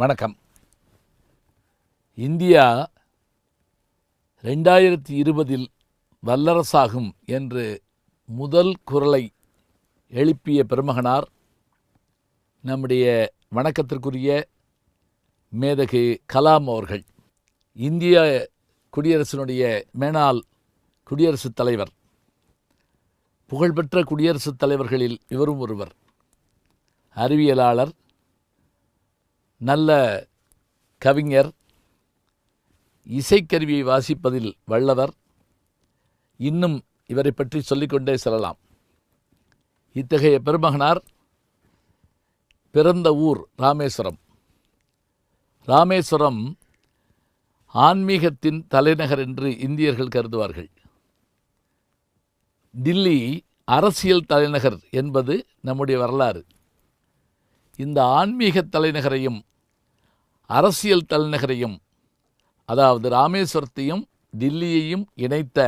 வணக்கம். இந்தியா 2020 வல்லரசாகும் என்று முதல் குரலை எழுப்பிய பெருமகனார் நம்முடைய வணக்கத்திற்குரிய மேதகு கலாம் அவர்கள். இந்திய குடியரசினுடைய மேனாள் குடியரசுத் தலைவர், புகழ்பெற்ற குடியரசுத் தலைவர்களில் இவரும் ஒருவர். அறிவியலாளர், நல்ல கவிஞர், இசைக்கருவியை வாசிப்பதில் வல்லவர். இன்னும் இவரை பற்றி சொல்லிக்கொண்டே செல்லலாம். இத்தகைய பெருமகனார் பிறந்த ஊர் ராமேஸ்வரம். ராமேஸ்வரம் ஆன்மீகத்தின் தலைநகர் என்று இந்தியர்கள் கருதுவார்கள். டில்லி அரசியல் தலைநகர் என்பது நம்முடைய வரலாறு. இந்த ஆன்மீக தலைநகரையும் அரசியல் தலைநகரையும், அதாவது ராமேஸ்வரத்தையும் டில்லியையும் இணைத்த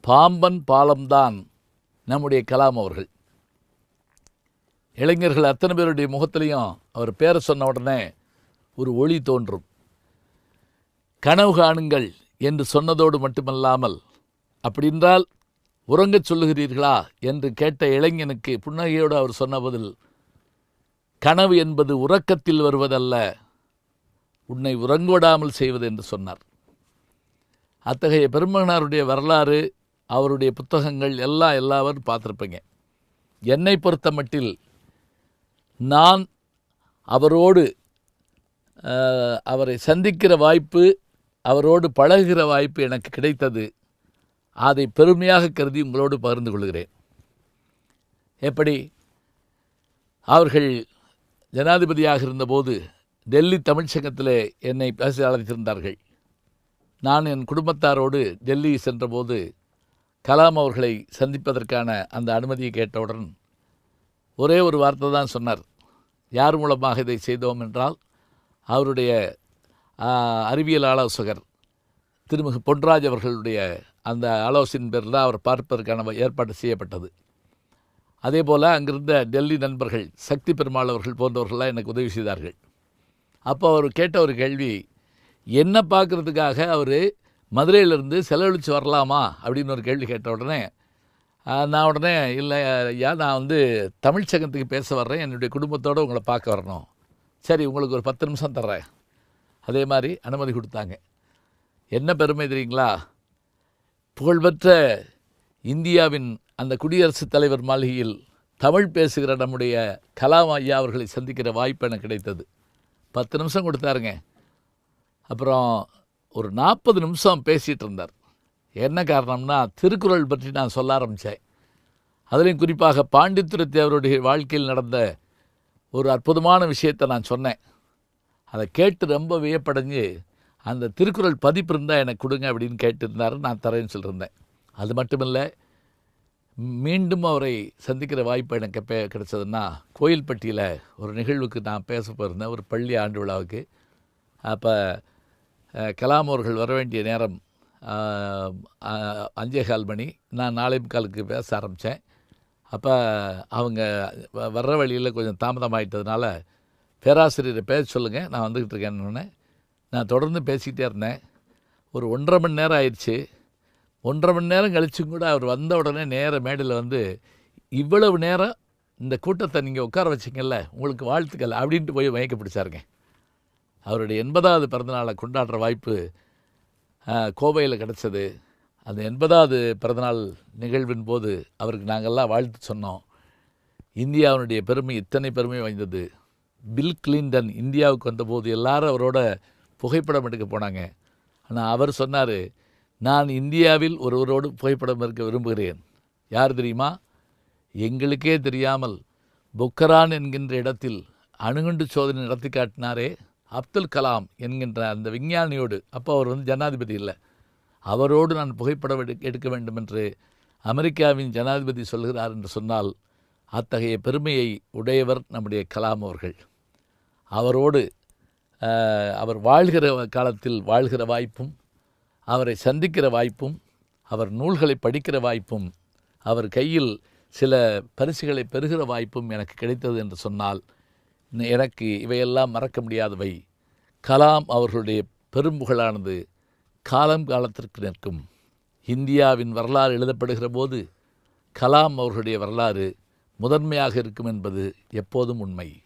பாம்பன் பாலம்தான் நம்முடைய கலாம் அவர்கள். இளைஞர்கள் அத்தனை பேருடைய முகத்திலையும் அவர் பேரை சொன்ன உடனே ஒரு ஒளி தோன்றும். கனவு காணுங்கள் என்று சொன்னதோடு மட்டுமல்லாமல், அப்படின்றால் உறங்கச் சொல்லுகிறீர்களா என்று கேட்ட இளைஞனுக்கு புன்னகையோடு அவர் சொன்ன பதில், கனவு என்பது உறக்கத்தில் வருவதல்ல, உன்னை உறங்கோடாமல் செய்வது என்று சொன்னார். அத்தகைய பெருமகனாருடைய வரலாறு, அவருடைய புத்தகங்கள் எல்லாரும் பார்த்துருப்பீங்க. என்னை பொறுத்த மட்டில் நான் அவரோடு அவரை சந்திக்கிற வாய்ப்பு, அவரோடு பழகுகிற வாய்ப்பு எனக்கு கிடைத்தது. அதை பெருமையாக கருதி உங்களோடு பகிர்ந்து கொள்கிறேன். எப்படி அவர்கள் ஜனாதிபதியாக இருந்தபோது டெல்லி தமிழ்ச்சங்கத்தில் என்னை பேச அழைத்திருந்தார்கள். நான் என் குடும்பத்தாரோடு டெல்லி சென்றபோது கலாம் அவர்களை சந்திப்பதற்கான அந்த அனுமதியை கேட்டவுடன் ஒரே ஒரு வார்த்தை தான் சொன்னார். யார் மூலமாக இதை செய்தோம் என்றால், அவருடைய அறிவியல் ஆலோசகர் திருமிகு பொன்ராஜ் அவர்களுடைய அந்த ஆலோசனையின் பேரில் அவர் பார்ப்பதற்கான ஏற்பாடு செய்யப்பட்டது. அதே போல் அங்கிருந்த டெல்லி நண்பர்கள், சக்தி பெருமாள் அவர்கள் போன்றவர்கள்லாம் எனக்கு உதவி செய்தார்கள். அப்போ அவர் கேட்ட ஒரு கேள்வி, என்ன பார்க்குறதுக்காக அவர் மதுரையிலேருந்து செலவழித்து வரலாமா அப்படின்னு ஒரு கேள்வி கேட்ட உடனே நான் உடனே, இல்லை ஐயா, நான் தமிழ்ச்சங்கத்துக்கு பேச வர்றேன், என்னுடைய குடும்பத்தோடு உங்களை பார்க்க வரணும். சரி, உங்களுக்கு ஒரு 10 நிமிஷம் தர்றேன். அதே மாதிரி அனுமதி கொடுத்தாங்க. என்ன பெருமை தெரியுங்களா? புகழ்பெற்ற இந்தியாவின் அந்த குடியரசுத் தலைவர் மாளிகையில் தமிழ் பேசுகிற நம்முடைய கலாம் ஐயா அவர்களை சந்திக்கிற வாய்ப்பு எனக்கு கிடைத்தது. 10 நிமிஷம் கொடுத்தாருங்க. அப்புறம் ஒரு 40 நிமிஷம் பேசிகிட்டு இருந்தார். என்ன காரணம்னா, திருக்குறள் பற்றி நான் சொல்ல ஆரம்பித்தேன். அதுலேயும் குறிப்பாக பாண்டித்துரை தேவருடைய வாழ்க்கையில் நடந்த ஒரு அற்புதமான விஷயத்தை நான் சொன்னேன். அதை கேட்டு ரொம்ப வியப்படைஞ்சு, அந்த திருக்குறள் பதிப்பு இருந்தால் எனக்கு கொடுங்க அப்படின்னு கேட்டுருந்தார். நான் தரேன்னு சொல்லியிருந்தேன். அது மட்டுமில்லை, மீண்டும் அவரை சந்திக்கிற வாய்ப்பு எனக்கு எப்போ கிடச்சதுன்னா, கோயில்பட்டியில் ஒரு நிகழ்வுக்கு நான் பேச போயிருந்தேன், ஒரு பள்ளி ஆண்டு விழாவுக்கு. அப்போ கலாம் அவர்கள் வர வேண்டிய நேரம் 5:15 மணி. நான் 4:45க்கு பேச ஆரம்பித்தேன். அப்போ அவங்க வர்ற வழியில் கொஞ்சம் தாமதமாகிட்டதுனால, பேராசிரியரை பேச சொல்லுங்கள், நான் வந்துக்கிட்டு இருக்கேன்னு நான் தொடர்ந்து பேசிக்கிட்டே இருந்தேன். ஒரு 1.5 மணி நேரம் ஆயிடுச்சு. 1.5 மணி நேரம் கழிச்சும் கூட அவர் வந்த உடனே நேர மேடையில் இவ்வளவு நேரம் இந்த கூட்டத்தை நீங்கள் உட்கார வச்சிங்கல்ல, உங்களுக்கு வாழ்த்துக்கள் அப்படின்ட்டு போய் மயக்க பிடிச்சாருங்க. அவருடைய 80வது பிறந்தநாளை கொண்டாடுற வாய்ப்பு கோவையில் கிடச்சது. அந்த 80வது பிறந்தநாள் நிகழ்வின் போது அவருக்கு நாங்கள்லாம் வாழ்த்து சொன்னோம். இந்தியாவினுடைய பெருமை இத்தனை பெருமை வாய்ந்தது. பில் கிளின்டன் இந்தியாவுக்கு வந்தபோது எல்லாரும் அவரோட புகைப்படம் எடுக்க போனாங்க. ஆனால் அவர் சொன்னார், நான் இந்தியாவில் ஒருவரோடு புகைப்படம் எடுக்க விரும்புகிறேன். யார் தெரியுமா? எங்களுக்கே தெரியாமல் பொக்கரான் என்கின்ற இடத்தில் அணுகுண்டு சோதனை நடத்தி காட்டினாரே அப்துல் கலாம் என்கின்ற அந்த விஞ்ஞானியோடு. அப்போ அவர் ஜனாதிபதி இல்லை, அவரோடு நான் புகைப்படம் எடுக்க வேண்டும் என்று அமெரிக்காவின் ஜனாதிபதி சொல்கிறார் என்று சொன்னால், அத்தகைய பெருமையை உடையவர் நம்முடைய கலாம் அவர்கள். அவரோடு அவர் வாழ்கிற காலத்தில் வாழ்கிற வாய்ப்பும், அவரை சந்திக்கிற வாய்ப்பும், அவர் நூல்களை படிக்கிற வாய்ப்பும், அவர் கையில் சில பரிசுகளை பெறுகிற வாய்ப்பும் எனக்கு கிடைத்தது என்று சொன்னால் எனக்கு இவையெல்லாம் மறக்க முடியாதவை. கலாம் அவர்களுடைய பெரும்புகழானது காலம் காலத்திற்கு நிற்கும். இந்தியாவின் வரலாறு எழுதப்படுகிற போது கலாம் அவர்களுடைய வரலாறு முதன்மையாக இருக்கும் என்பது எப்போதும் உண்மை.